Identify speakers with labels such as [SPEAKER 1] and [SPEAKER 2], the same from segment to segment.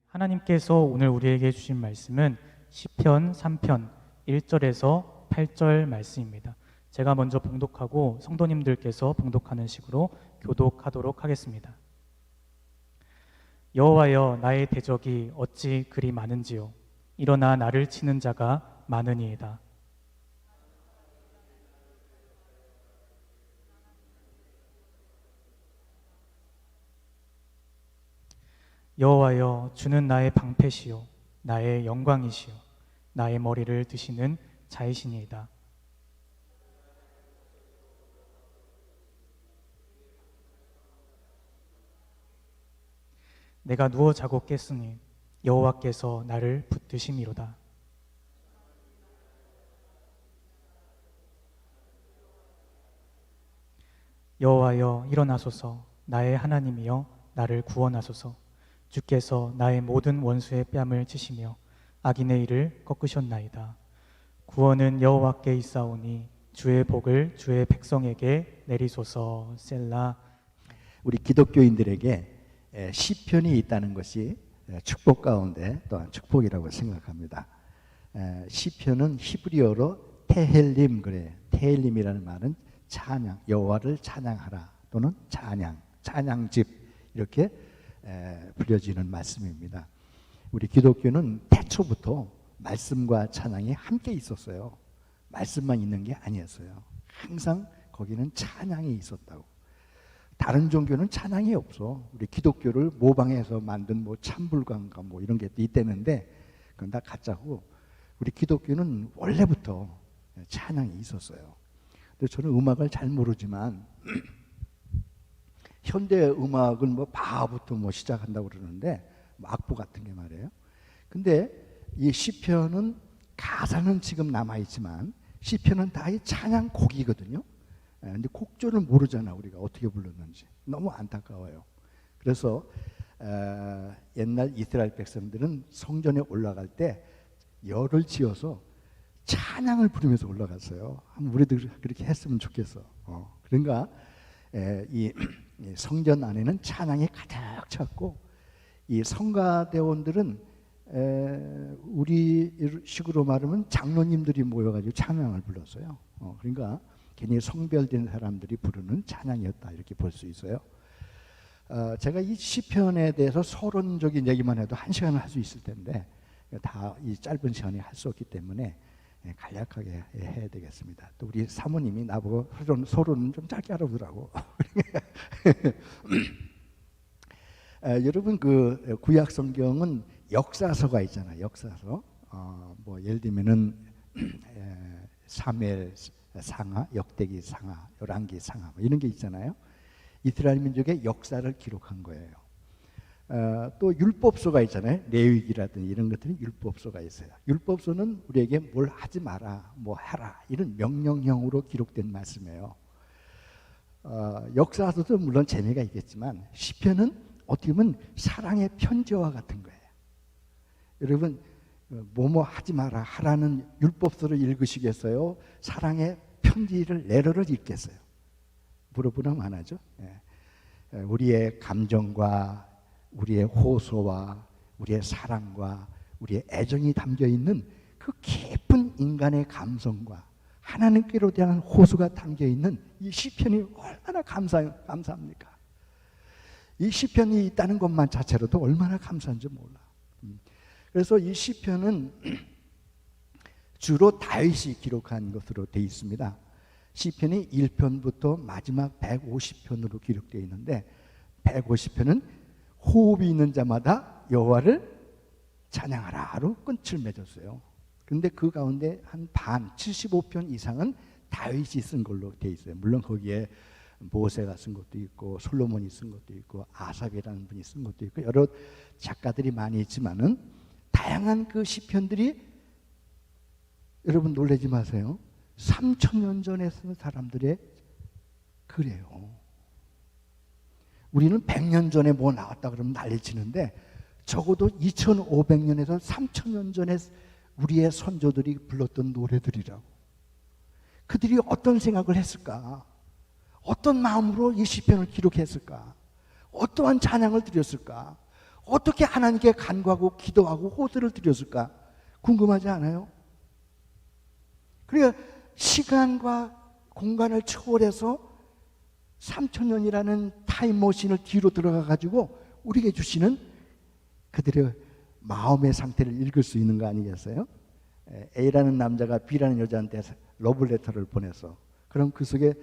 [SPEAKER 1] 하나님께서 오늘 우리에게 주신 말씀은 시편 3편 1절에서 8절 말씀입니다. 제가 먼저 봉독하고 성도님들께서 봉독하는 식으로 교독하도록 하겠습니다. 여호와여, 나의 대적이 어찌 그리 많은지요. 일어나 나를 치는 자가 많으니이다. 여호와여, 주는 나의 방패시요 나의 영광이시요 나의 머리를 드시는 자이시니이다. 내가 누워 자고 깼으니 여호와께서 나를 붙드심이로다. 여호와여, 일어나소서. 나의 하나님이여, 나를 구원하소서. 주께서 나의 모든 원수의 뺨을 치시며 악인의 일을 꺾으셨나이다. 구원은 여호와께 있사오니 주의 복을 주의 백성에게 내리소서. 셀라.
[SPEAKER 2] 우리 기독교인들에게 시편이 있다는 것이 축복 가운데 또한 축복이라고 생각합니다. 시편은 히브리어로 테헬림, 그래. 테헬림이라는 말은 찬양, 여호와를 찬양하라 또는 찬양집 이렇게 불려지는 말씀입니다. 우리 기독교는 태초부터 말씀과 찬양이 함께 있었어요. 말씀만 있는 게 아니었어요. 항상 거기는 찬양이 있었다고. 다른 종교는 찬양이 없어. 우리 기독교를 모방해서 만든 뭐 찬불관가 뭐 이런 게 있대는데 그건 다 가짜고, 우리 기독교는 원래부터 찬양이 있었어요. 근데 저는 음악을 잘 모르지만 현대 음악은 뭐 바부터 뭐 시작한다고 그러는데 뭐 악보 같은 게 말이에요. 근데 이 시편은 가사는 지금 남아 있지만 시편은 다 이 찬양곡이거든요. 근데 곡조를 모르잖아. 우리가 어떻게 불렀는지. 너무 안타까워요. 그래서 옛날 이스라엘 백성들은 성전에 올라갈 때 열을 지어서 찬양을 부르면서 올라갔어요. 우리도 그렇게 했으면 좋겠어. 그러니까 이 성전 안에는 찬양이 가득 찼고, 이 성가대원들은 우리 식으로 말하면 장로님들이 모여가지고 찬양을 불렀어요. 그러니까 괜히 성별된 사람들이 부르는 찬양이었다 이렇게 볼 수 있어요. 제가 이 시편에 대해서 서론적인 얘기만 해도 1시간을 할 수 있을 텐데 다 이 짧은 시간에 할 수 없기 때문에 간략하게 해야 되겠습니다. 또 우리 사모님이 나보고 서론은 좀 짧게 하라더라고. 여러분, 그 구약 성경은 역사서가 있잖아요. 역사서. 뭐 예를 들면은 사무엘 상하, 역대기 상하, 열왕기 상하 뭐 이런 게 있잖아요. 이스라엘 민족의 역사를 기록한 거예요. 또 율법서가 있잖아요. 레위기라든지 이런 것들이 율법서가 있어요. 율법서는 우리에게 뭘 하지 마라, 뭐 하라 이런 명령형으로 기록된 말씀이에요. 역사서도 물론 재미가 있겠지만 시편은 어떻게 보면 사랑의 편지와 같은 거예요. 여러분, 뭐뭐 하지 마라 하라는 율법서를 읽으시겠어요? 사랑의 편지를 레터를 읽겠어요? 물어보면 안 하죠. 우리의 감정과 우리의 호소와 우리의 사랑과 우리의 애정이 담겨 있는 그 깊은 인간의 감성과 하나님께로 대한 호소가 담겨 있는 이 시편이 얼마나 감사합니까? 이 시편이 있다는 것만 자체로도 얼마나 감사한지 몰라. 그래서 이 시편은 주로 다윗이 기록한 것으로 되어 있습니다. 시편이 1편부터 마지막 150편으로 기록되어 있는데 150편은 호흡이 있는 자마다 여호와를 찬양하라로 끝을 맺었어요. 그런데 그 가운데 한 반, 75편 이상은 다윗이 쓴 걸로 되어 있어요. 물론 거기에 모세가 쓴 것도 있고 솔로몬이 쓴 것도 있고 아삽이라는 분이 쓴 것도 있고 여러 작가들이 많이 있지만은 다양한 그 시편들이, 여러분 놀라지 마세요. 3000년 전에 쓴 사람들의 글이에요. 우리는 100년 전에 뭐 나왔다 그러면 난리치는데 적어도 2500년에서 3000년 전에 우리의 선조들이 불렀던 노래들이라고. 그들이 어떤 생각을 했을까? 어떤 마음으로 이 시편을 기록했을까? 어떠한 찬양을 드렸을까? 어떻게 하나님께 간구하고 기도하고 호소를 드렸을까? 궁금하지 않아요? 그러니까 시간과 공간을 초월해서 3,000년이라는 타임머신을 뒤로 들어가 가지고 우리에게 주시는 그들의 마음의 상태를 읽을 수 있는 거 아니겠어요? A라는 남자가 B라는 여자한테 러브레터를 보내서 그럼 그 속에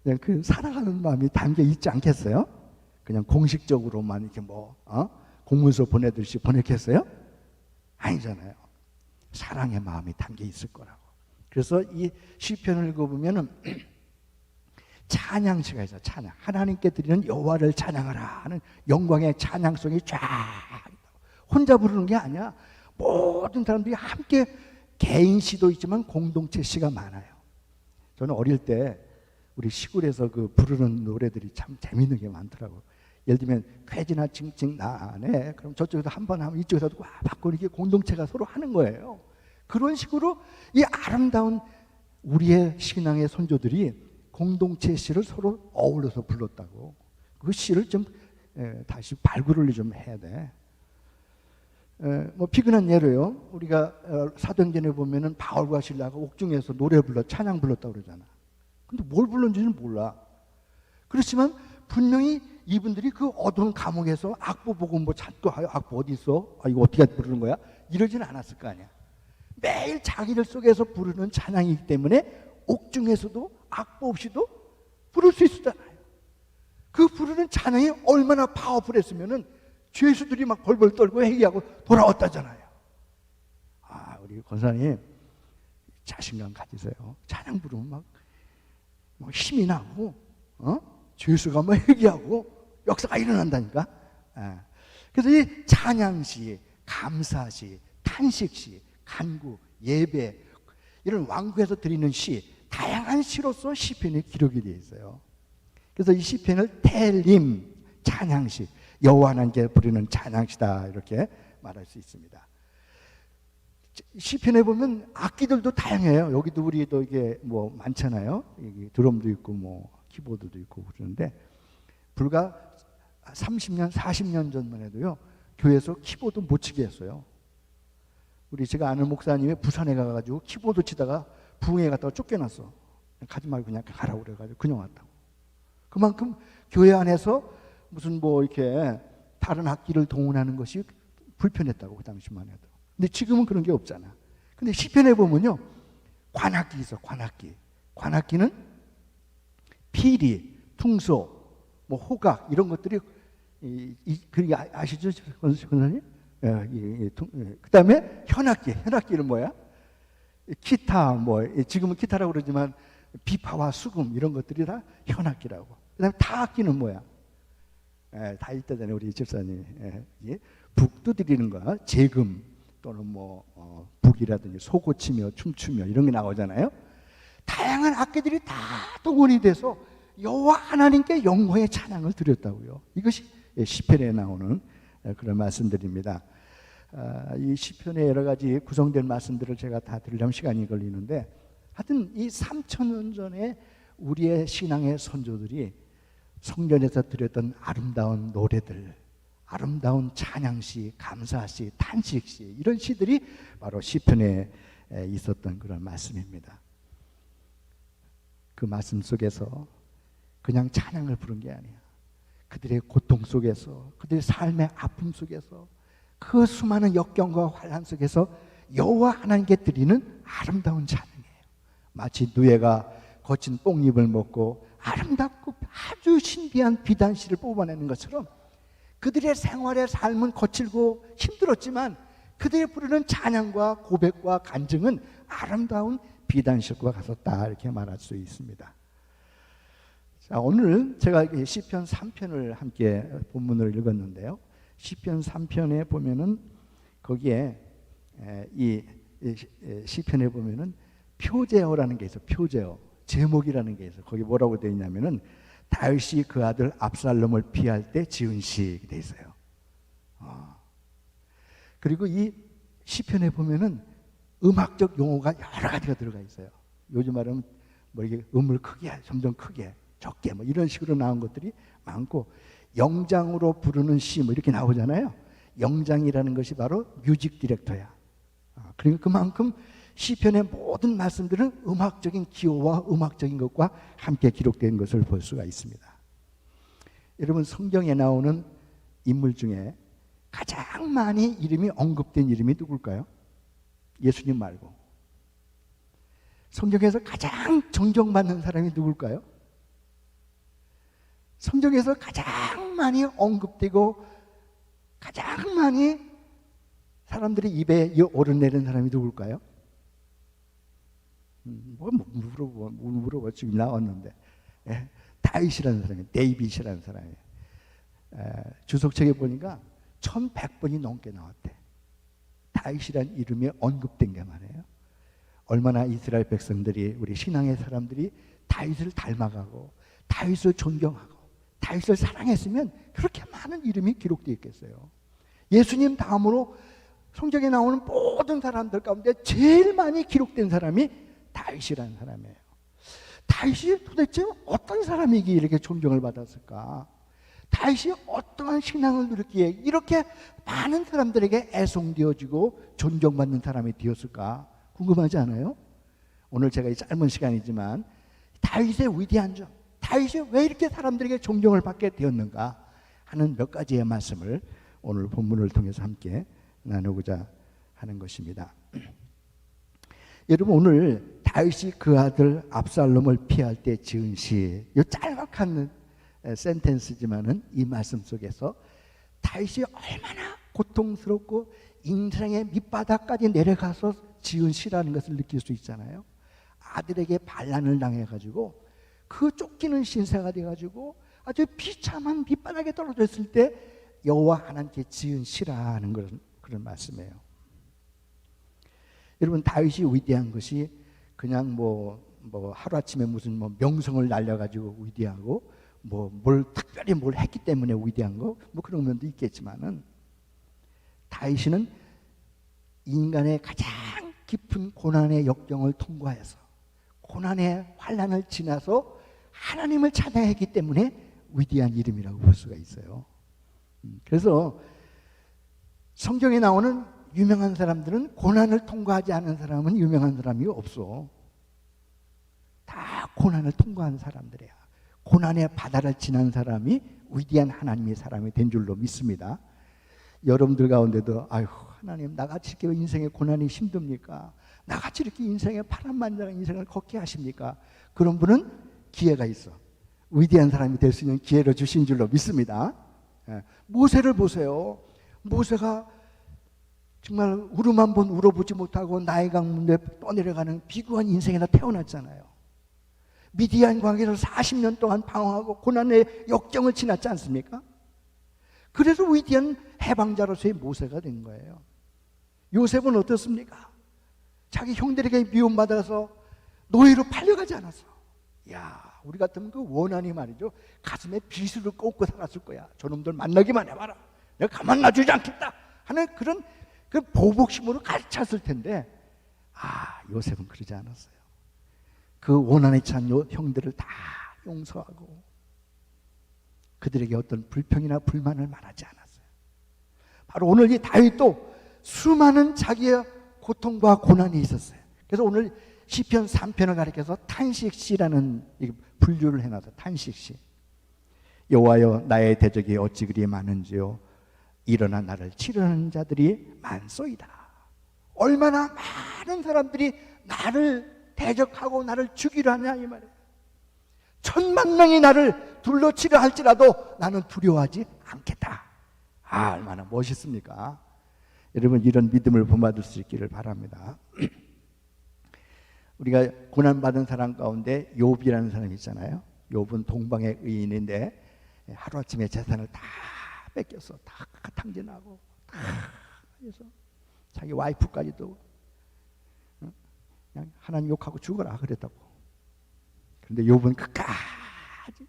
[SPEAKER 2] 그냥 그 사랑하는 마음이 담겨 있지 않겠어요? 그냥 공식적으로만 이렇게 공문서 보내듯이 보냈겠어요? 아니잖아요. 사랑의 마음이 담겨 있을 거라고. 그래서 이 시편을 읽어보면은 찬양시가 있어요. 찬양. 하나님께 드리는 여호와를 찬양하라 하는 영광의 찬양송이 쫙 혼자 부르는 게 아니야. 모든 사람들이 함께 개인 시도 있지만 공동체 시가 많아요. 저는 어릴 때 우리 시골에서 그 부르는 노래들이 참 재밌는 게 많더라고. 예를 들면 쾌지나 징징 나네. 그럼 저쪽에서 한 번 하면 이쪽에서도 와 바꾸는 게 공동체가 서로 하는 거예요. 그런 식으로 이 아름다운 우리의 신앙의 선조들이 공동체 시를 서로 어울려서 불렀다고. 그 시를 좀 다시 발굴을 좀 해야 돼. 비근한 예로요. 우리가 사도행전에 보면은 바울과 실라가 옥중에서 노래 불러 찬양 불렀다고 그러잖아. 근데 뭘 불렀는지는 몰라. 그렇지만 분명히 이분들이 그 어두운 감옥에서 악보 보고 뭐 찾고 악보 어디 있어? 이거 어떻게 부르는 거야? 이러지는 않았을 거 아니야. 매일 자기들 속에서 부르는 찬양이기 때문에 옥중에서도 악보 없이도 부를 수 있었잖아요. 그 부르는 찬양이 얼마나 파워풀했으면은 죄수들이 막 벌벌 떨고 회개하고 돌아왔다잖아요. 우리 권사님 자신감 가지세요. 찬양 부르면 막 힘이 나고, 죄수가 막 회개하고 역사가 일어난다니까. 그래서 이 찬양시, 감사시, 탄식시, 간구, 예배 이런 왕국에서 드리는 시, 다양한 시로서 시편이 기록이 되어 있어요. 그래서 이 시편을 테헬림, 찬양시, 여호와 하나님께 부르는 찬양시다 이렇게 말할 수 있습니다. 시편에 보면 악기들도 다양해요. 여기도 우리도 이게 뭐 많잖아요. 여기 드럼도 있고 뭐 키보드도 있고 그러는데 불과 30년, 40년 전만 해도요 교회에서 키보드 못 치게 했어요. 우리 제가 아는 목사님이 부산에 가가지고 키보드 치다가 부흥회 갔다가 쫓겨났어. 가지 말고 그냥 가라고 그래가지고 그냥 왔다고. 그만큼 교회 안에서 무슨 뭐 이렇게 다른 악기를 동원하는 것이 불편했다고 그 당시만 해도. 근데 지금은 그런 게 없잖아. 근데 시편에 보면요 관악기 있어. 관악기는 피리, 퉁소, 뭐 호각 이런 것들이 그게 아시죠, 권사님? 그 다음에 현악기는 뭐야? 기타, 뭐 지금은 기타라고 그러지만 비파와 수금 이런 것들이 다 현악기라고. 그 다음에 타악기는 뭐야? 다 있다잖아요 우리 집사님. 북 두드리는 거, 재금 또는 뭐 북이라든지 소고치며 춤추며 이런 게 나오잖아요. 다양한 악기들이 다 동원이 돼서 여호와 하나님께 영광의 찬양을 드렸다고요. 이것이 시편에 나오는 그런 말씀들입니다. 이 시편의 여러 가지 구성된 말씀들을 제가 다 들으려면 시간이 걸리는데 하여튼 이 3,000년 전에 우리의 신앙의 선조들이 성전에서 드렸던 아름다운 노래들, 아름다운 찬양시, 감사시, 탄식시 이런 시들이 바로 시편에 있었던 그런 말씀입니다. 그 말씀 속에서 그냥 찬양을 부른 게 아니야. 그들의 고통 속에서, 그들의 삶의 아픔 속에서, 그 수많은 역경과 환난 속에서 여호와 하나님께 드리는 아름다운 찬양이에요. 마치 누에가 거친 뽕잎을 먹고 아름답고 아주 신비한 비단실을 뽑아내는 것처럼 그들의 생활의 삶은 거칠고 힘들었지만 그들이 부르는 찬양과 고백과 간증은 아름다운 비단실과 같았다 이렇게 말할 수 있습니다. 자, 오늘 제가 시편 3편을 함께 본문을 읽었는데요. 시편 3편에 보면은 거기에 이 시편에 보면은 표제어라는 게 있어. 표제어 제목이라는 게 있어. 거기 뭐라고 되어 있냐면은 다윗이 그 아들 압살롬을 피할 때 지은 시 되어 있어요. 그리고 이 시편에 보면은 음악적 용어가 여러 가지가 들어가 있어요. 요즘 말하면 뭐 이게 음을 크게 점점 크게 적게 뭐 이런 식으로 나온 것들이 많고 영장으로 부르는 시 뭐 이렇게 나오잖아요. 영장이라는 것이 바로 뮤직 디렉터야. 그러니까 그만큼 시편의 모든 말씀들은 음악적인 기호와 음악적인 것과 함께 기록된 것을 볼 수가 있습니다. 여러분, 성경에 나오는 인물 중에 가장 많이 이름이 언급된 이름이 누굴까요? 예수님 말고. 성경에서 가장 존경받는 사람이 누굴까요? 성경에서 가장 많이 언급되고 가장 많이 사람들이 입에 오르내리는 사람이 누굴까요? 뭐 물어봐 지금 나왔는데, 다윗이라는 사람이, 데이빗이라는 사람이 주석책에 보니까 1100번이 넘게 나왔대. 다윗이라는 이름이 언급된 게 말이에요. 얼마나 이스라엘 백성들이, 우리 신앙의 사람들이 다윗을 닮아가고 다윗을 존경하고 다윗을 사랑했으면 그렇게 많은 이름이 기록되어 있겠어요. 예수님 다음으로 성경에 나오는 모든 사람들 가운데 제일 많이 기록된 사람이 다윗이라는 사람이에요. 다윗이 도대체 어떤 사람이기에 이렇게 존경을 받았을까? 다윗이 어떠한 신앙을 누렸기에 이렇게 많은 사람들에게 애송되어지고 존경받는 사람이 되었을까? 궁금하지 않아요? 오늘 제가 이 짧은 시간이지만 다윗의 위대한 점, 다윗이 왜 이렇게 사람들에게 존경을 받게 되었는가 하는 몇 가지의 말씀을 오늘 본문을 통해서 함께 나누고자 하는 것입니다. 여러분, 오늘 다윗이 그 아들 압살롬을 피할 때 지은 시, 이 짤막한 센텐스지만은 이 말씀 속에서 다윗이 얼마나 고통스럽고 인생의 밑바닥까지 내려가서 지은 시라는 것을 느낄 수 있잖아요. 아들에게 반란을 당해가지고 그 쫓기는 신세가 돼가지고 아주 비참한 밑바닥에 떨어졌을 때 여호와 하나님께 지은 시라는 그런 말씀이에요. 여러분, 다윗이 위대한 것이 그냥 뭐 하루아침에 무슨 명성을 날려가지고 위대하고 뭘 특별히 뭘 했기 때문에 위대한 거 그런 면도 있겠지만은, 다윗은 인간의 가장 깊은 고난의 역경을 통과해서 고난의 환난을 지나서 하나님을 찬양했기 때문에 위대한 이름이라고 볼 수가 있어요. 그래서 성경에 나오는 유명한 사람들은 고난을 통과하지 않은 사람은 유명한 사람이 없어. 다 고난을 통과한 사람들이야. 고난의 바다를 지난 사람이 위대한 하나님의 사람이 된 줄로 믿습니다. 여러분들 가운데도 아유, 하나님, 나같이 이렇게 인생의 고난이 힘듭니까? 나같이 이렇게 인생의 파란만장한 인생을 걷게 하십니까? 그런 분은 기회가 있어. 위대한 사람이 될 수 있는 기회를 주신 줄로 믿습니다. 모세를 보세요. 모세가 정말 울음 한 번 울어보지 못하고 나일 강물에 떠내려가는 비구한 인생에다 태어났잖아요. 미디안 광야에서 40년 동안 방황하고 고난의 역경을 지났지 않습니까? 그래서 위대한 해방자로서의 모세가 된 거예요. 요셉은 어떻습니까? 자기 형들에게 미움받아서 노예로 팔려가지 않았어. 야, 우리 같으면 그 원한이 말이죠, 가슴에 비수를 꽂고 살았을 거야. 저놈들 만나기만 해봐라, 내가 가만 놔주지 않겠다 하는 그런 그 보복심으로 가득 찼을 텐데, 요셉은 그러지 않았어요. 그 원한에 찬 형들을 다 용서하고 그들에게 어떤 불평이나 불만을 말하지 않았어요. 바로 오늘 이 다윗도 수많은 자기의 고통과 고난이 있었어요. 그래서 오늘 시편 3편을 가리켜서 탄식시라는 분류를 해놔서 탄식시. 여호와여, 나의 대적이 어찌 그리 많은지요, 일어나 나를 치르는 자들이 많소이다. 얼마나 많은 사람들이 나를 대적하고 나를 죽이려 하냐 이 말이에요. 1000만 명이 나를 둘러치려 할지라도 나는 두려워하지 않겠다. 얼마나 멋있습니까? 여러분, 이런 믿음을 본받을 수 있기를 바랍니다. 우리가 고난받은 사람 가운데 욥이라는 사람이 있잖아요. 욥은 동방의 의인인데 하루아침에 재산을 다 뺏겼어. 다 탕진하고 다 해서 자기 와이프까지도 그냥 하나님 욕하고 죽어라 그랬다고. 그런데 욥은 끝까지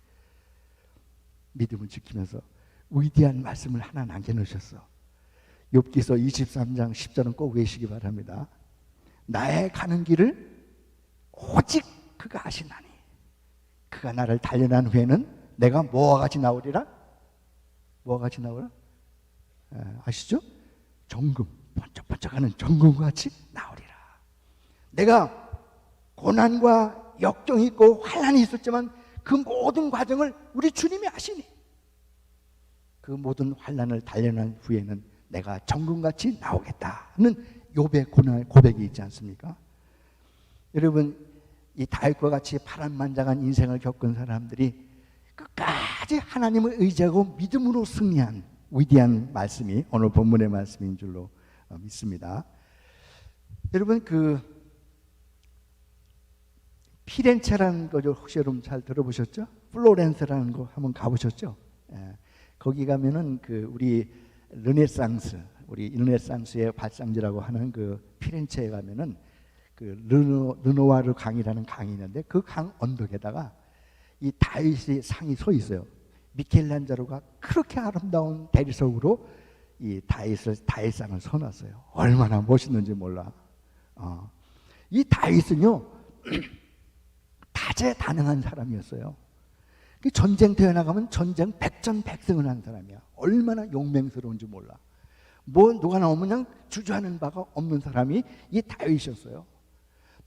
[SPEAKER 2] 믿음을 지키면서 위대한 말씀을 하나 남겨놓으셨어. 욥기서 23장 10절은 꼭 외우시기 바랍니다. 나의 가는 길을 오직 그가 아시나니 그가 나를 단련한 후에는 내가 뭐와 같이 나오리라? 뭐와 같이 나오라? 아시죠? 정금, 번쩍번쩍하는 정금같이 나오리라. 내가 고난과 역경이 있고 환난이 있었지만 그 모든 과정을 우리 주님이 아시니 그 모든 환난을 단련한 후에는 내가 정금같이 나오겠다는 욥의 고백이 있지 않습니까? 여러분, 이 다윗과 같이 파란만장한 인생을 겪은 사람들이 끝까지 하나님을 의지하고 믿음으로 승리한 위대한 말씀이 오늘 본문의 말씀인 줄로 믿습니다. 여러분, 그 피렌체라는 거 혹시 여러분 잘 들어보셨죠? 플로렌스라는 거 한번 가보셨죠? 거기 가면은 그 우리 르네상스의 발상지라고 하는 그 피렌체에 가면은 그 르노와르 강이라는 강이 있는데 그 강 언덕에다가 이 다윗의 상이 서 있어요. 미켈란젤로가 그렇게 아름다운 대리석으로 이 다윗상을 서놨어요. 얼마나 멋있는지 몰라. 이 다윗은요 다재다능한 사람이었어요. 전쟁터에 나가면 전쟁 백전백승을 한 사람이야. 얼마나 용맹스러운지 몰라. 뭐 누가 나오면 그냥 주저하는 바가 없는 사람이 이 다윗이었어요.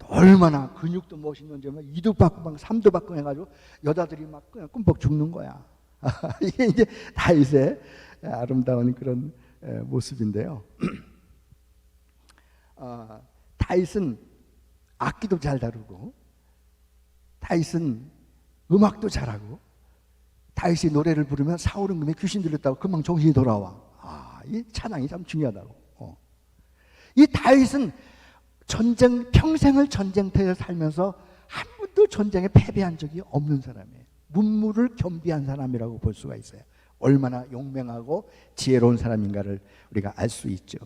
[SPEAKER 2] 얼마나 근육도 멋있는지 막 2도 받고 막 3도 받고 해가지고 여자들이 막 그냥 꿈뻑 죽는 거야. 이게 이제 다윗의 아름다운 그런 모습인데요. 다윗은 악기도 잘 다루고 다윗은 음악도 잘하고 다윗이 노래를 부르면 사울은 금에 귀신 들렸다고 금방 정신이 돌아와. 이 찬양이 참 중요하다고. 이 다윗은 평생을 전쟁터에 살면서 한 번도 전쟁에 패배한 적이 없는 사람이에요. 문무를 겸비한 사람이라고 볼 수가 있어요. 얼마나 용맹하고 지혜로운 사람인가를 우리가 알 수 있죠.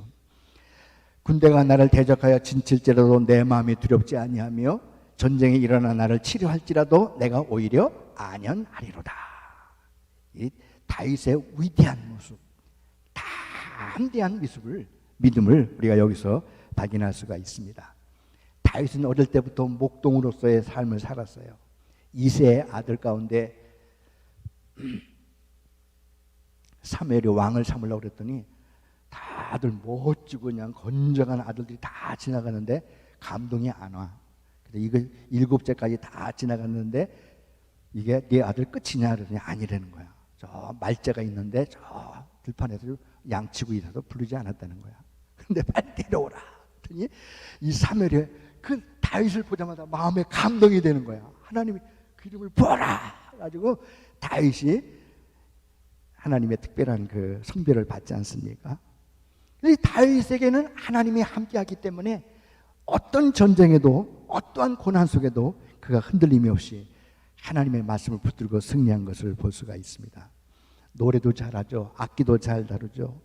[SPEAKER 2] 군대가 나를 대적하여 진칠지라도 내 마음이 두렵지 아니하며 전쟁이 일어나 나를 치료할지라도 내가 오히려 안연하리로다. 이 다윗의 위대한 모습, 담대한 믿음을 우리가 여기서 발견할 수가 있습니다. 다윗은 어릴 때부터 목동으로서의 삶을 살았어요. 이세의 아들 가운데 사무엘이 왕을 삼으려고 그랬더니 다들 멋지고 그냥 건장한 아들들이 다 지나가는데 감동이 안 와. 그래서 이거 7제까지 다 지나갔는데 이게 네 아들 끝이냐 그러더니 아니라는 거야. 저 말제가 있는데 저 들판에서 양치고 있어서 부르지 않았다는 거야. 근데 빨리 데려오라. 그랬더니 이 사무엘이 그 다윗을 보자마자 마음에 감동이 되는 거야. 하나님이 그 이름을 부어라 가지고 다윗이 하나님의 특별한 그 성별을 받지 않습니까? 이 다윗에게는 하나님이 함께하기 때문에 어떤 전쟁에도 어떠한 고난 속에도 그가 흔들림이 없이 하나님의 말씀을 붙들고 승리한 것을 볼 수가 있습니다. 노래도 잘하죠. 악기도 잘 다루죠.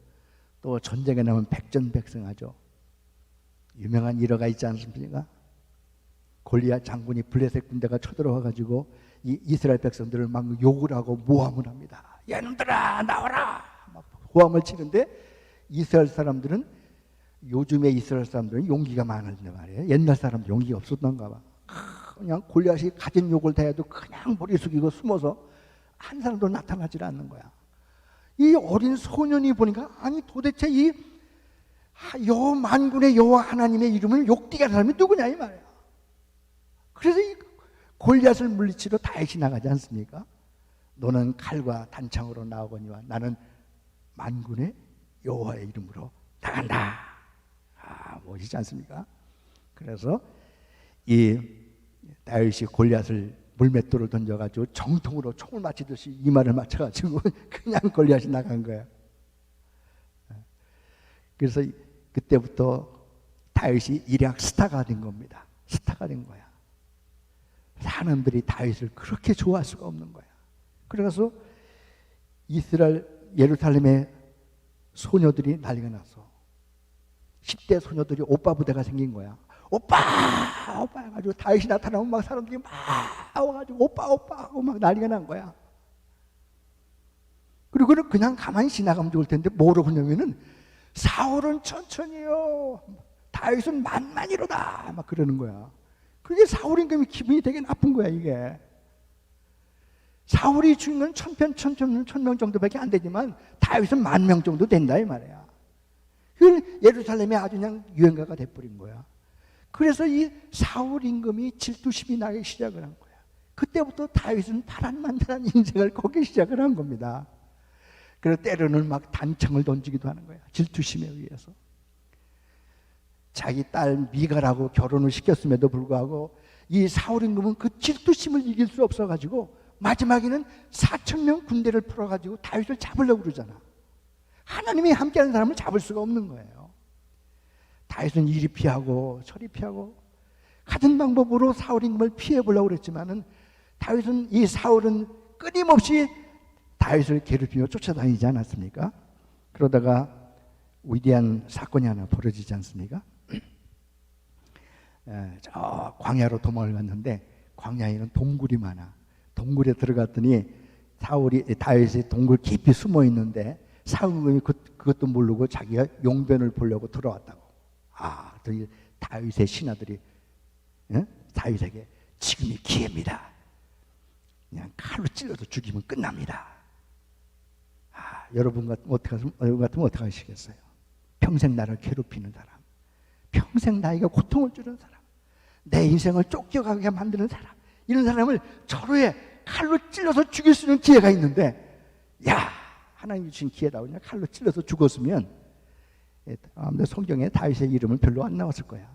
[SPEAKER 2] 또 전쟁에 나면 백전백승하죠. 유명한 일화가 있지 않습니까? 골리앗 장군이 블레셋 군대가 쳐들어와 가지고 이 이스라엘 백성들을 막 욕을 하고 모함을 합니다. 얘놈들아 나와라! 막 호함을 치는데 이스라엘 사람들은 요즘의 이스라엘 사람들은 용기가 많은데 말이에요. 옛날 사람들 용기가 없었던가 봐. 그냥 골리앗이 가진 욕을 다 해도 그냥 머리 숙이고 숨어서 한 사람도 나타나질 않는 거야. 이 어린 소년이 보니까 아니 도대체 이 만군의 여호와 하나님의 이름을 욕되게 하는 사람이 누구냐 이 말이야. 그래서 이 골리앗을 물리치러 다윗이 나가지 않습니까? 너는 칼과 단창으로 나오거니와 나는 만군의 여호와의 이름으로 나간다. 멋있지 않습니까? 그래서 이 다윗이 골리앗을 물맷돌을 던져가지고 정통으로 총을 맞히듯이 이마를 맞춰가지고 그냥 골리앗이 나간 거야. 그래서 그때부터 다윗이 일약 스타가 된 겁니다. 스타가 된 거야. 사람들이 다윗을 그렇게 좋아할 수가 없는 거야. 그래서 이스라엘 예루살렘의 소녀들이 난리가 났어. 10대 소녀들이 오빠 부대가 생긴 거야. 오빠 해가지고 다윗이 나타나면 막 사람들이 막 와가지고 오빠 하고 막 난리가 난 거야. 그리고 그냥 가만히 지나가면 좋을 텐데 뭐라고 하냐면은 사울은 천천히요, 다윗은 만만이로다 막 그러는 거야. 그게 사울인 게 기분이 되게 나쁜 거야 이게. 사울이 죽인 건 1000명 정도밖에 안 되지만 다윗은 10,000명 정도 된다 이 말이야. 그 예루살렘에 아주 그냥 유행가가 돼버린 거야. 그래서 이 사울 임금이 질투심이 나기 시작을 한 거야. 그때부터 다윗은 파란만장한 인생을 거기 시작을 한 겁니다. 그래서 때로는 막 단청을 던지기도 하는 거야. 질투심에 의해서. 자기 딸 미갈하고 결혼을 시켰음에도 불구하고 이 사울 임금은 그 질투심을 이길 수 없어가지고 마지막에는 4,000명 군대를 풀어가지고 다윗을 잡으려고 그러잖아. 하나님이 함께하는 사람을 잡을 수가 없는 거예요. 다윗은 이리 피하고 저리 피하고 같은 방법으로 사울 임금을 피해보려고 그랬지만은 다윗은 이 사울은 끊임없이 다윗을 괴롭히며 쫓아다니지 않았습니까? 그러다가 위대한 사건이 하나 벌어지지 않습니까? 저 광야로 도망을 갔는데 광야에는 동굴이 많아. 동굴에 들어갔더니 다윗이 동굴 깊이 숨어 있는데 사울이 그것도 모르고 자기가 용변을 보려고 들어왔다고. 또 다윗의 신하들이 다윗에게 지금이 기회입니다. 그냥 칼로 찔러서 죽이면 끝납니다. 여러분 같으면 어떻게 하시겠어요? 평생 나를 괴롭히는 사람, 평생 나에게 고통을 주는 사람, 내 인생을 쫓겨가게 만드는 사람, 이런 사람을 절호에 칼로 찔러서 죽일 수 있는 기회가 있는데, 하나님이 주신 기회다. 그냥 칼로 찔러서 죽었으면 아무래도 성경에 다윗의 이름은 별로 안 나왔을 거야.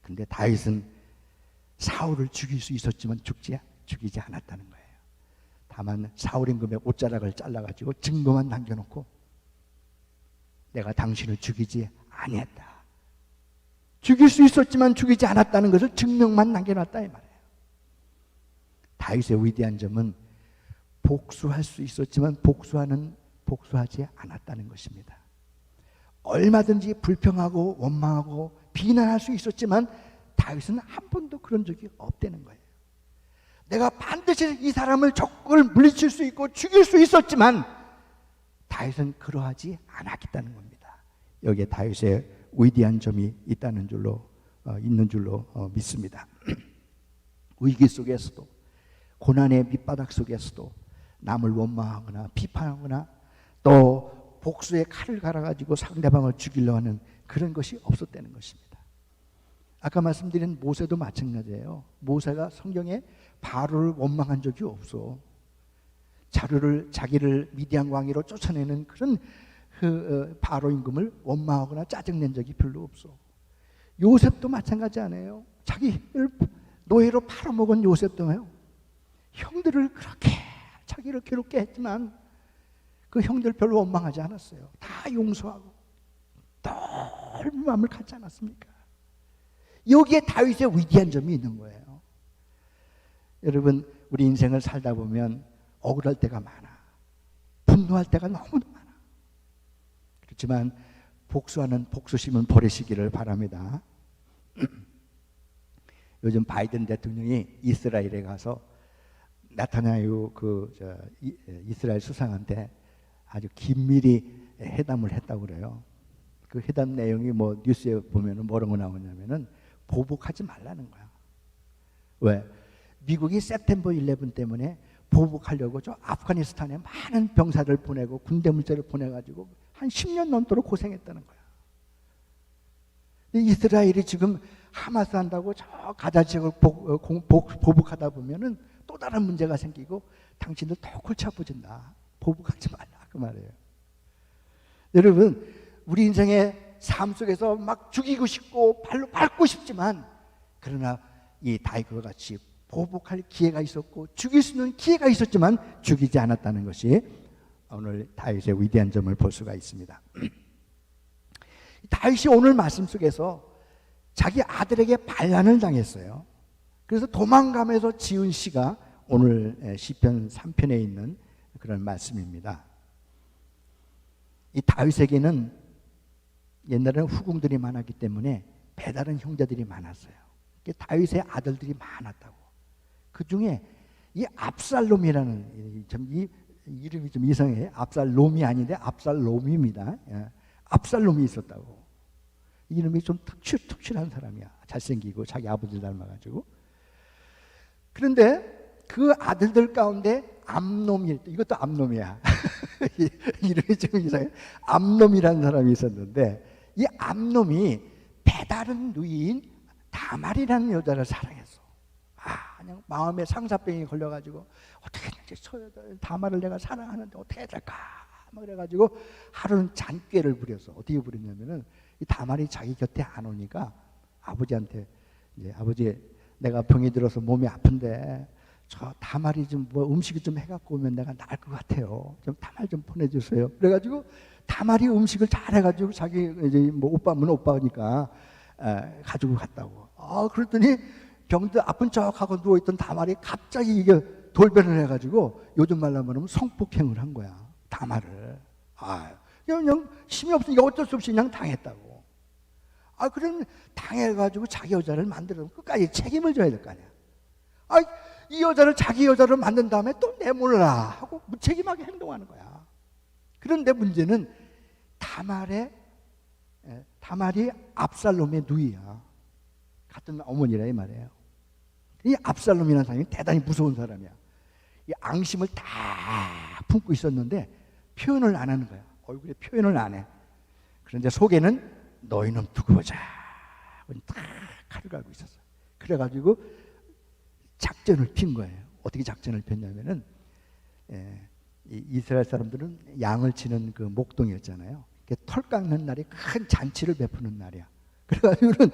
[SPEAKER 2] 근데 다윗은 사울을 죽일 수 있었지만 죽이지 않았다는 거예요. 다만 사울 임금의 옷자락을 잘라가지고 증거만 남겨놓고 내가 당신을 죽이지 아니했다. 죽일 수 있었지만 죽이지 않았다는 것을 증명만 남겨놨다 이 말이에요. 다윗의 위대한 점은 복수할 수 있었지만 복수하지 않았다는 것입니다. 얼마든지 불평하고 원망하고 비난할 수 있었지만 다윗은 한 번도 그런 적이 없다는 거예요. 내가 반드시 이 사람을 적을 물리칠 수 있고 죽일 수 있었지만 다윗은 그러하지 않았다는 겁니다. 여기에 다윗의 위대한 점이 있는 줄로 믿습니다. 위기 속에서도 고난의 밑바닥 속에서도 남을 원망하거나 비판하거나 또 복수의 칼을 갈아가지고 상대방을 죽이려 하는 그런 것이 없었다는 것입니다. 아까 말씀드린 모세도 마찬가지예요. 모세가 성경에 바로를 원망한 적이 없어. 자기를 미디안 왕위로 쫓아내는 그런 바로 임금을 원망하거나 짜증낸 적이 별로 없어. 요셉도 마찬가지 아니에요. 자기를 노예로 팔아먹은 요셉도요. 형들을 그렇게 자기를 괴롭게 했지만 그 형들 별로 원망하지 않았어요. 다 용서하고 넓은 마음을 갖지 않았습니까? 여기에 다윗의 위대한 점이 있는 거예요. 여러분, 우리 인생을 살다 보면 억울할 때가 많아. 분노할 때가 너무 많아. 그렇지만 복수심은 버리시기를 바랍니다. 요즘 바이든 대통령이 이스라엘에 가서 나타나유 이스라엘 수상한테 아주 긴밀히 회담을 했다고 그래요. 그 회담 내용이 뉴스에 보면은 뭐라고 나오냐면은 보복하지 말라는 거야. 왜? 미국이 september 11 때문에 보복하려고 저 아프가니스탄에 많은 병사를 보내고 군대 물자를 보내가지고 한 10년 넘도록 고생했다는 거야. 이스라엘이 지금 하마스 한다고 저 가자 지역을 보복하다 보면은 또 다른 문제가 생기고 당신들 더 골치 아프진다. 보복하지 말라 그 말이에요. 여러분, 우리 인생의 삶 속에서 막 죽이고 싶고 발로 밟고 싶지만 그러나 이 다윗과 같이 보복할 기회가 있었고 죽일 수 있는 기회가 있었지만 죽이지 않았다는 것이 오늘 다윗의 위대한 점을 볼 수가 있습니다. 다윗이 오늘 말씀 속에서 자기 아들에게 반란을 당했어요. 그래서 도망가면서 지은 시가 오늘 시편 3편에 있는 그런 말씀입니다. 이 다윗에게는 옛날에는 후궁들이 많았기 때문에 배다른 형제들이 많았어요. 다윗의 아들들이 많았다고. 그 중에 이 압살롬이라는 이 이름이 좀 이상해. 압살롬이 아닌데 압살롬입니다. 압살롬이 있었다고. 이름이 좀 특출한 사람이야. 잘생기고 자기 아버지를 닮아가지고. 그런데 그 아들들 가운데 암놈이, 이것도 암놈이야. 이름이 좀 이상해. 암놈이라는 사람이 있었는데, 이 암놈이 배다른 누이인 다말이라는 여자를 사랑했어. 그냥 마음에 상사병이 걸려가지고 어떻게 저 여자 다말을 내가 사랑하는데 어떻게 해야 될까? 막 그래가지고 하루는 잔꾀를 부렸어. 어떻게 부렸냐면은 이 다말이 자기 곁에 안 오니까 아버지한테 이제 아버지 내가 병이 들어서 몸이 아픈데 저 다말이 좀 뭐 음식을 좀 해갖고 오면 내가 나을 것 같아요. 좀 다말 좀 보내주세요. 그래가지고 다말이 음식을 잘 해가지고 자기 이제 뭐 오빠면 오빠니까 가지고 갔다고. 그랬더니 병도 아픈 척하고 누워있던 다말이 갑자기 이게 돌변을 해가지고 요즘 말로 하면 성폭행을 한 거야. 다말을. 그냥 힘이 없으니까 어쩔 수 없이 그냥 당했다고. 그럼 당해가지고 자기 여자를 만들어 끝까지 책임을 져야 될 거 아니야. 이 여자를 자기 여자를 만든 다음에 또 내몰라 하고 무책임하게 행동하는 거야. 그런데 문제는 다말이 압살롬의 누이야. 같은 어머니라 이 말이에요. 이 압살롬이라는 사람이 대단히 무서운 사람이야. 이 앙심을 다 품고 있었는데 표현을 안 하는 거야. 얼굴에 표현을 안 해. 그런데 속에는 너희는 두고 보자. 딱 칼을 갈고 있었어. 그래가지고 작전을 핀 거예요. 어떻게 작전을 폈냐면은 이스라엘 사람들은 양을 치는 그 목동이었잖아요. 털 깎는 날이 큰 잔치를 베푸는 날이야. 그래가지고는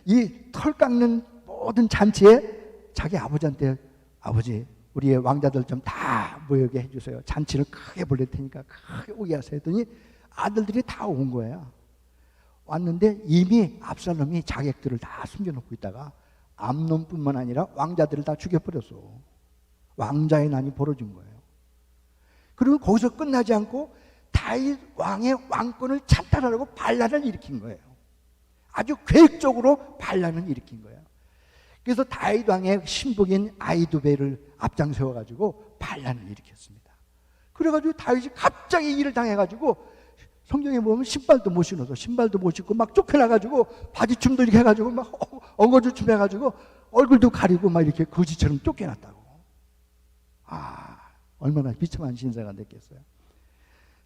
[SPEAKER 2] 이 털 깎는 모든 잔치에 자기 아버지한테 아버지 우리의 왕자들 좀 다 모이게 해주세요. 잔치를 크게 벌릴 테니까 크게 오게 하세요. 했더니 아들들이 다 온 거야. 왔는데 이미 압살롬이 자객들을 다 숨겨놓고 있다가 암논뿐만 아니라 왕자들을 다 죽여버렸어. 왕자의 난이 벌어진 거예요. 그리고 거기서 끝나지 않고 다윗 왕의 왕권을 찬탈하려고 반란을 일으킨 거예요. 아주 계획적으로 반란을 일으킨 거예요. 그래서 다윗 왕의 신복인 아히두벨을 앞장 세워가지고 반란을 일으켰습니다. 그래가지고 다윗이 갑자기 일을 당해가지고 성경에 보면 신발도 못 신어서 신발도 못 신고 막 쫓겨나가지고 바지춤도 이렇게 해가지고 막 엉거주춤 해가지고 얼굴도 가리고 막 이렇게 거지처럼 쫓겨났다고. 얼마나 비참한 신세가 됐겠어요.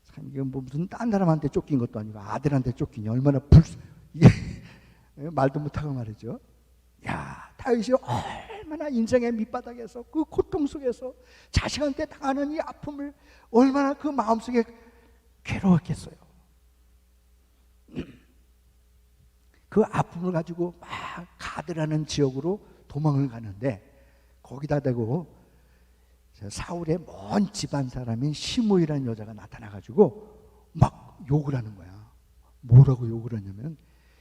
[SPEAKER 2] 참 이게 뭐 무슨 딴 사람한테 쫓긴 것도 아니고 아들한테 쫓기니 얼마나 이게 말도 못하고 말이죠. 다윗이 얼마나 인생의 밑바닥에서 그 고통 속에서 자식한테 당하는 이 아픔을 얼마나 그 마음속에 괴로웠겠어요. 그 아픔을 가지고 막 가드라는 지역으로 도망을 가는데 거기다 대고 사울의 먼 집안 사람인 시므이라는 여자가 나타나가지고 막 욕을 하는 거야. 뭐라고 욕을 하냐면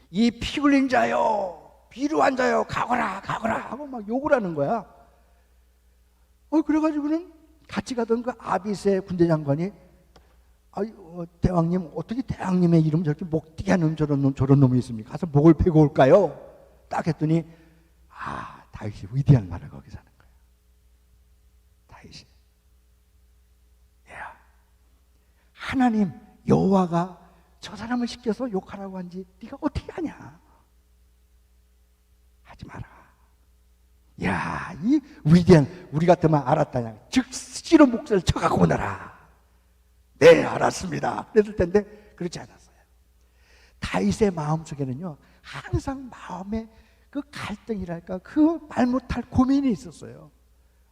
[SPEAKER 2] 이 피 흘린 자요 비루한 자요 가거라 하고 막 욕을 하는 거야. 그래가지고는 같이 가던 그 아비새 군대장관이 대왕님 어떻게 대왕님의 이름 저렇게 목뛰게 하는 저런 놈이 있습니까? 가서 목을 베고 올까요? 딱 했더니 다윗이 위대한 말을 거기서 하는 거예요. 다윗이 하나님 여호와가 저 사람을 시켜서 욕하라고 한지 네가 어떻게 하냐? 하지 마라. 이 위대한 우리 같으면 알았다냐? 즉시로 목소리를 쳐갖고 오너라. 네, 알았습니다. 그랬을 텐데 그렇지 않았어요. 다윗의 마음속에는요 항상 마음에 그 갈등이랄까 그 말 못할 고민이 있었어요.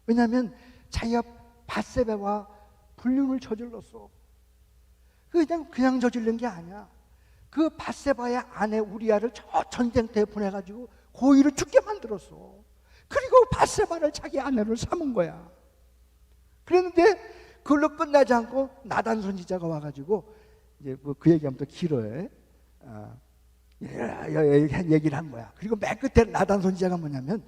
[SPEAKER 2] 왜냐하면 자기가 밧세바와 불륜을 저질렀어. 그냥 저지른 게 아니야. 그 밧세바의 아내 우리아를 저 전쟁터에 보내가지고 고의로 죽게 만들었어. 그리고 밧세바를 자기 아내로 삼은 거야. 그랬는데 그걸로 끝나지 않고 나단 선지자가 와가지고 이제 그 얘기하면 또 길어요. 얘기를 한 거야. 그리고 맨 끝에 나단 선지자가 뭐냐면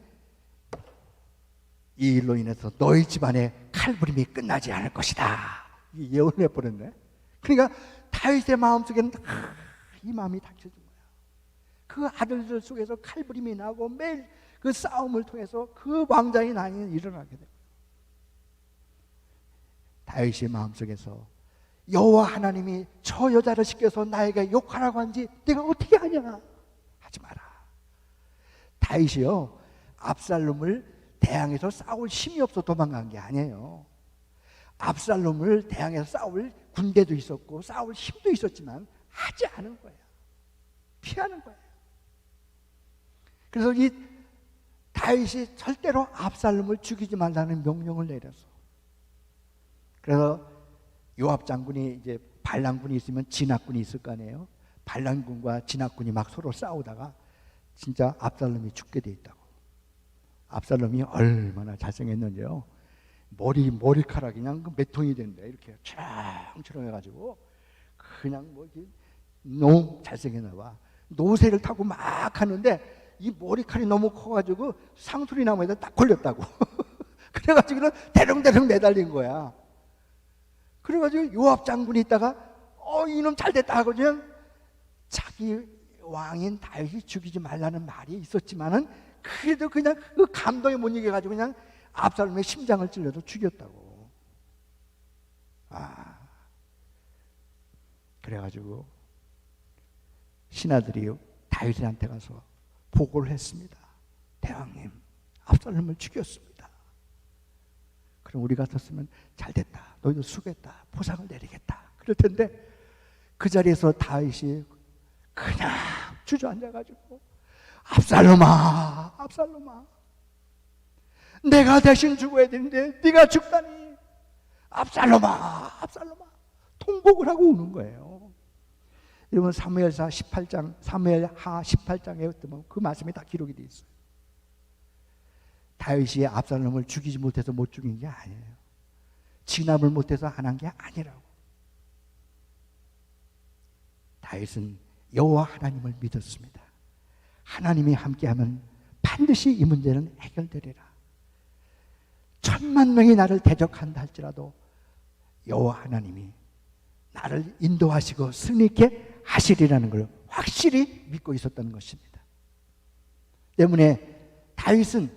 [SPEAKER 2] 이 일로 인해서 너희 집안의 칼부림이 끝나지 않을 것이다. 예언을 해버렸네. 그러니까 다윗의 마음속에는 이 마음이 닥쳐진 거야. 그 아들들 속에서 칼부림이 나고 매일 그 싸움을 통해서 그 왕자의 난이 일어나게 되고 다윗의 마음속에서 여호와 하나님이 저 여자를 시켜서 나에게 욕하라고 한지 내가 어떻게 하냐? 하지 마라. 다윗이요 압살롬을 대항해서 싸울 힘이 없어 도망간 게 아니에요. 압살롬을 대항해서 싸울 군대도 있었고 싸울 힘도 있었지만 하지 않은 거예요. 피하는 거예요. 그래서 이 다윗이 절대로 압살롬을 죽이지 말라는 명령을 내려서, 그래서 요압 장군이 이제 반란군이 있으면 진압군이 있을 거 아니에요. 반란군과 진압군이 막 서로 싸우다가 진짜 압살롬이 죽게 돼 있다고. 압살롬이 얼마나 잘생겼는지요. 머리카락이 그냥 몇 통이 되는데 이렇게 츄렁츄렁해가지고 그냥 뭐 너무 잘생겼나 봐. 노새를 타고 막 하는데 이 머리칼이 너무 커가지고 상수리 나무에다 딱 걸렸다고. 그래가지고 대롱대롱 매달린 거야. 그래가지고 요압 장군이 있다가 이놈 잘됐다 하고 그냥 자기 왕인 다윗이 죽이지 말라는 말이 있었지만은 그래도 그냥 그 감동에 못 이겨가지고 그냥 압살롬의 심장을 찔러서 죽였다고. 그래가지고 신하들이 다윗한테 가서 보고를 했습니다. 대왕님, 압살롬을 죽였습니다. 그럼 우리 같았으면 잘됐다, 너희도 수고했다, 보상을 내리겠다 그럴 텐데 그 자리에서 다윗이 그냥 주저앉아가지고 압살롬아, 압살롬아, 내가 대신 죽어야 되는데 네가 죽다니, 압살롬아, 압살롬아, 통곡을 하고 우는 거예요. 여러분 사무엘하 18장에 보면 그 말씀이 다 기록이 되어 있어요. 다윗이 압살롬을 죽이지 못해서 못 죽인 게 아니에요. 진압을 못해서 안 한 게 아니라고. 다윗은 여호와 하나님을 믿었습니다. 하나님이 함께하면 반드시 이 문제는 해결되리라. 10,000,000명이 나를 대적한다 할지라도 여호와 하나님이 나를 인도하시고 승리있게 하시리라는 걸 확실히 믿고 있었던 것입니다. 때문에 다윗은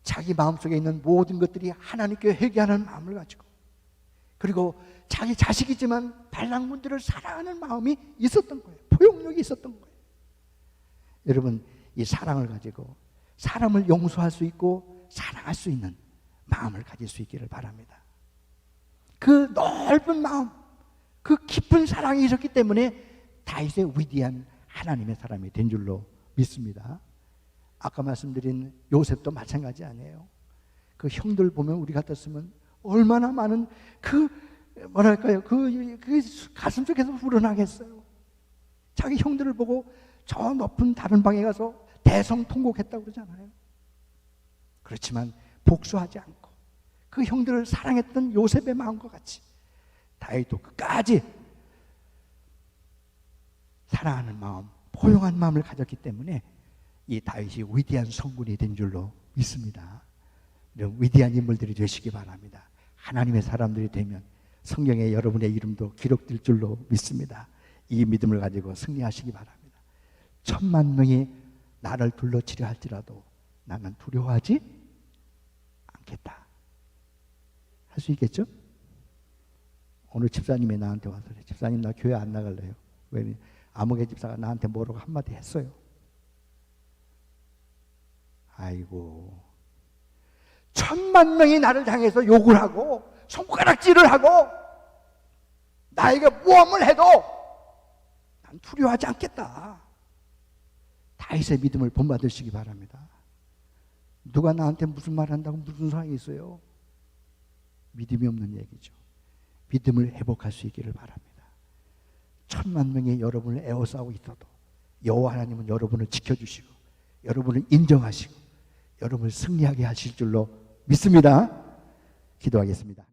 [SPEAKER 2] 자기 마음속에 있는 모든 것들이 하나님께 회개하는 마음을 가지고, 그리고 자기 자식이지만 반란군들을 사랑하는 마음이 있었던 거예요. 포용력이 있었던 거예요. 여러분, 이 사랑을 가지고 사람을 용서할 수 있고 사랑할 수 있는 마음을 가질 수 있기를 바랍니다. 그 넓은 마음, 그 깊은 사랑이 있었기 때문에 다윗의 위대한 하나님의 사람이 된 줄로 믿습니다. 아까 말씀드린 요셉도 마찬가지 아니에요. 그 형들 보면 우리 같았으면 얼마나 많은 그 가슴 속에서 우러나겠어요. 자기 형들을 보고 저 높은 다른 방에 가서 대성통곡했다고 그러잖아요. 그렇지만 복수하지 않고 그 형들을 사랑했던 요셉의 마음과 같이 다윗도 끝까지 사랑하는 마음, 포용한 마음을 가졌기 때문에 이 다윗이 위대한 성군이 된 줄로 믿습니다. 이런 위대한 인물들이 되시기 바랍니다. 하나님의 사람들이 되면 성경에 여러분의 이름도 기록될 줄로 믿습니다. 이 믿음을 가지고 승리하시기 바랍니다. 10,000,000명이 나를 둘러치려 할지라도 나는 두려워하지 않겠다. 할 수 있겠죠? 오늘 집사님이 나한테 와서 그래. 집사님, 나 교회 안 나갈래요. 왜? 아무개 집사가 나한테 뭐라고 한마디 했어요. 아이고, 10,000,000명이 나를 향해서 욕을 하고 손가락질을 하고 나에게 모함을 해도 난 두려워하지 않겠다. 다윗의 믿음을 본받으시기 바랍니다. 누가 나한테 무슨 말 한다고 무슨 상황이 있어요? 믿음이 없는 얘기죠. 믿음을 회복할 수 있기를 바랍니다. 10,000,000명이 여러분을 에워싸고 있어도 여호와 하나님은 여러분을 지켜주시고 여러분을 인정하시고 여러분을 승리하게 하실 줄로 믿습니다. 기도하겠습니다.